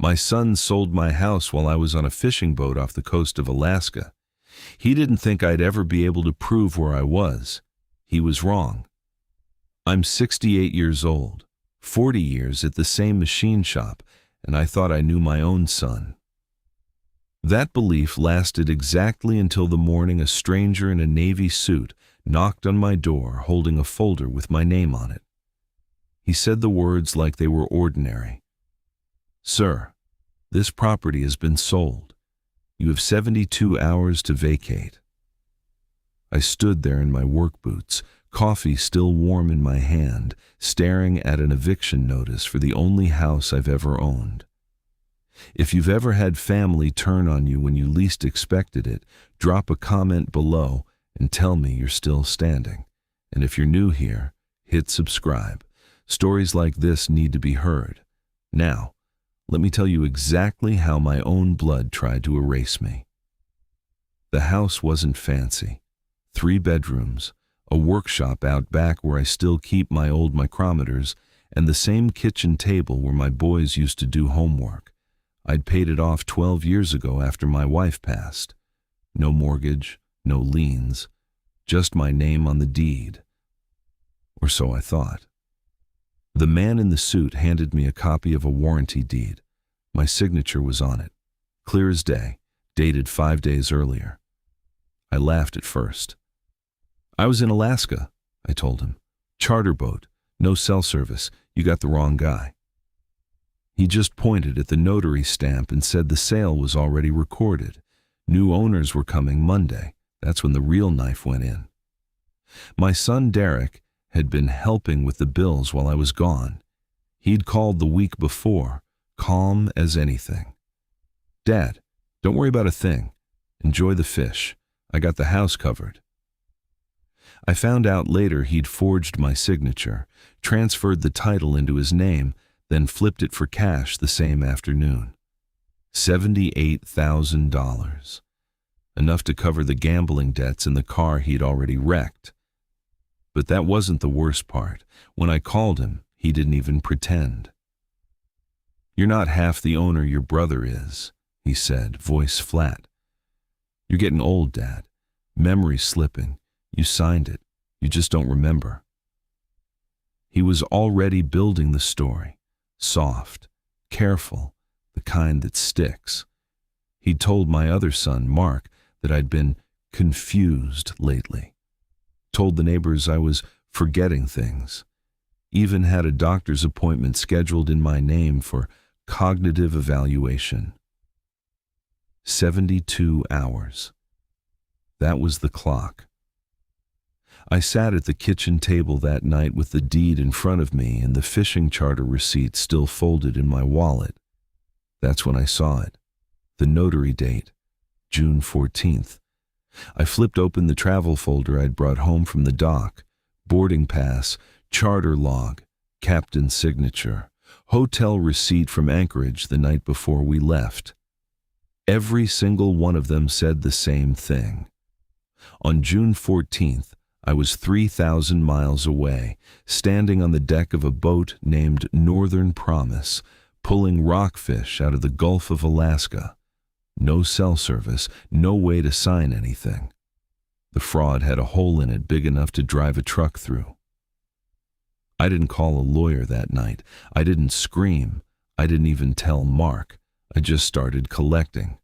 My son sold my house while I was on a fishing boat off the coast of Alaska. He didn't think I'd ever be able to prove where I was. He was wrong. I'm 68 years old, 40 years at the same machine shop, and I thought I knew my own son. That belief lasted exactly until the morning a stranger in a navy suit knocked on my door holding a folder with my name on it. He said the words like they were ordinary. "Sir, this property has been sold. You have 72 hours to vacate." I stood there in my work boots, coffee still warm in my hand, staring at an eviction notice for the only house I've ever owned. If you've ever had family turn on you when you least expected it, drop a comment below and tell me you're still standing. And if you're new here, hit subscribe. Stories like this need to be heard. Now, let me tell you exactly how my own blood tried to erase me. The house wasn't fancy. 3 bedrooms, a workshop out back where I still keep my old micrometers, and the same kitchen table where my boys used to do homework. I'd paid it off 12 years ago after my wife passed. No mortgage, no liens, just my name on the deed. Or so I thought. The man in the suit handed me a copy of a warranty deed. My signature was on it, clear as day, dated 5 days earlier. I laughed at first. "I was in Alaska," I told him. "Charter boat, no cell service, you got the wrong guy." He just pointed at the notary stamp and said the sale was already recorded. New owners were coming Monday. That's when the real knife went in. My son Derek had been helping with the bills while I was gone. He'd called the week before, calm as anything. "Dad, don't worry about a thing. Enjoy the fish. I got the house covered." I found out later he'd forged my signature, transferred the title into his name, then flipped it for cash the same afternoon. $78,000. Enough to cover the gambling debts in the car he'd already wrecked. But that wasn't the worst part. When I called him, he didn't even pretend. "You're not half the owner your brother is," he said, voice flat. "You're getting old, Dad. Memory's slipping. You signed it. You just don't remember." He was already building the story. Soft, careful, the kind that sticks. He'd told my other son, Mark, that I'd been confused lately. Told the neighbors I was forgetting things. Even had a doctor's appointment scheduled in my name for cognitive evaluation. 72 hours. That was the clock. I sat at the kitchen table that night with the deed in front of me and the fishing charter receipt still folded in my wallet. That's when I saw it. The notary date, June 14th. I flipped open the travel folder I'd brought home from the dock. Boarding pass, charter log, captain's signature, hotel receipt from Anchorage the night before we left. Every single one of them said the same thing. On June 14th, I was 3,000 miles away, standing on the deck of a boat named Northern Promise, pulling rockfish out of the Gulf of Alaska. No cell service, no way to sign anything. The fraud had a hole in it big enough to drive a truck through. I didn't call a lawyer that night. I didn't scream. I didn't even tell Mark. I just started collecting.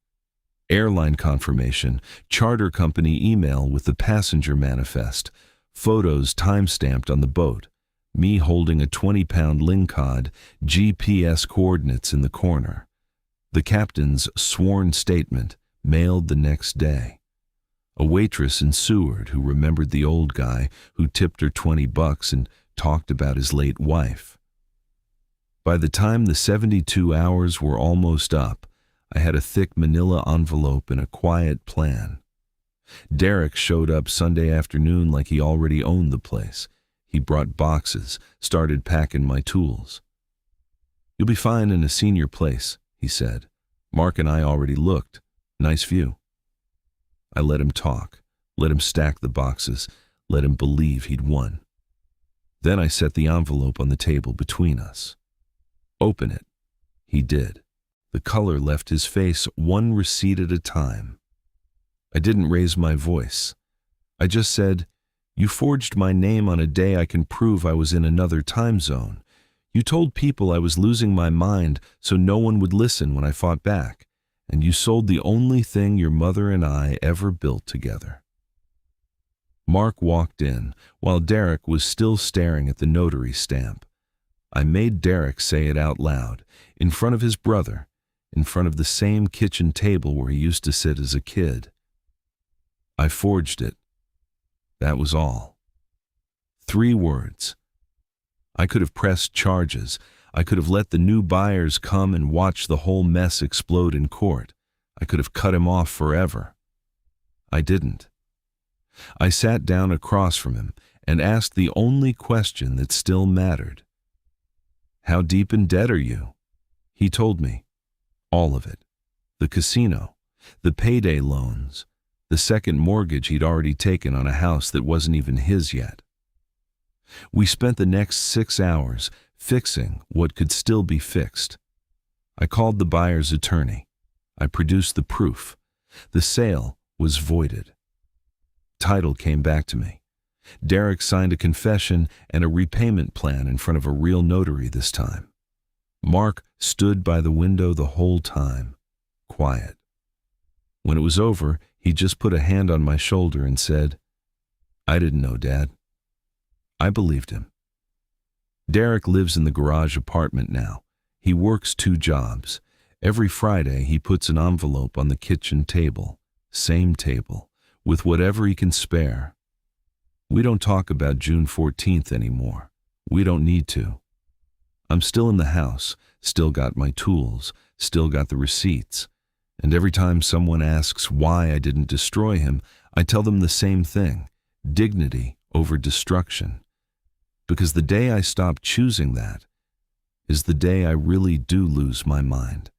Airline confirmation, charter company email with the passenger manifest, photos time-stamped on the boat, me holding a 20-pound lingcod, GPS coordinates in the corner. The captain's sworn statement, mailed the next day. A waitress in Seward who remembered the old guy who tipped her $20 and talked about his late wife. By the time the 72 hours were almost up, I had a thick manila envelope and a quiet plan. Derek showed up Sunday afternoon like he already owned the place. He brought boxes, started packing my tools. "You'll be fine in a senior place," he said. "Mark and I already looked. Nice view." I let him talk, let him stack the boxes, let him believe he'd won. Then I set the envelope on the table between us. "Open it." He did. The color left his face one receipt at a time. I didn't raise my voice. I just said, "You forged my name on a day I can prove I was in another time zone. You told people I was losing my mind so no one would listen when I fought back, and you sold the only thing your mother and I ever built together." Mark walked in, while Derek was still staring at the notary stamp. I made Derek say it out loud, in front of his brother, in front of the same kitchen table where he used to sit as a kid. I forged it. That was all. 3 words. I could have pressed charges. I could have let the new buyers come and watch the whole mess explode in court. I could have cut him off forever. I didn't. I sat down across from him and asked the only question that still mattered. "How deep in debt are you?" He told me. All of it. The casino, the payday loans, the second mortgage he'd already taken on a house that wasn't even his yet. We spent the next 6 hours fixing what could still be fixed. I called the buyer's attorney. I produced the proof. The sale was voided. Title came back to me. Derek signed a confession and a repayment plan in front of a real notary this time. Mark stood by the window the whole time, quiet. When it was over, he just put a hand on my shoulder and said, "I didn't know, Dad." I believed him. Derek lives in the garage apartment now. He works 2 jobs. Every Friday, he puts an envelope on the kitchen table, same table, with whatever he can spare. We don't talk about June 14th anymore. We don't need to. I'm still in the house, still got my tools, still got the receipts. And every time someone asks why I didn't destroy him, I tell them the same thing: dignity over destruction. Because the day I stop choosing that is the day I really do lose my mind.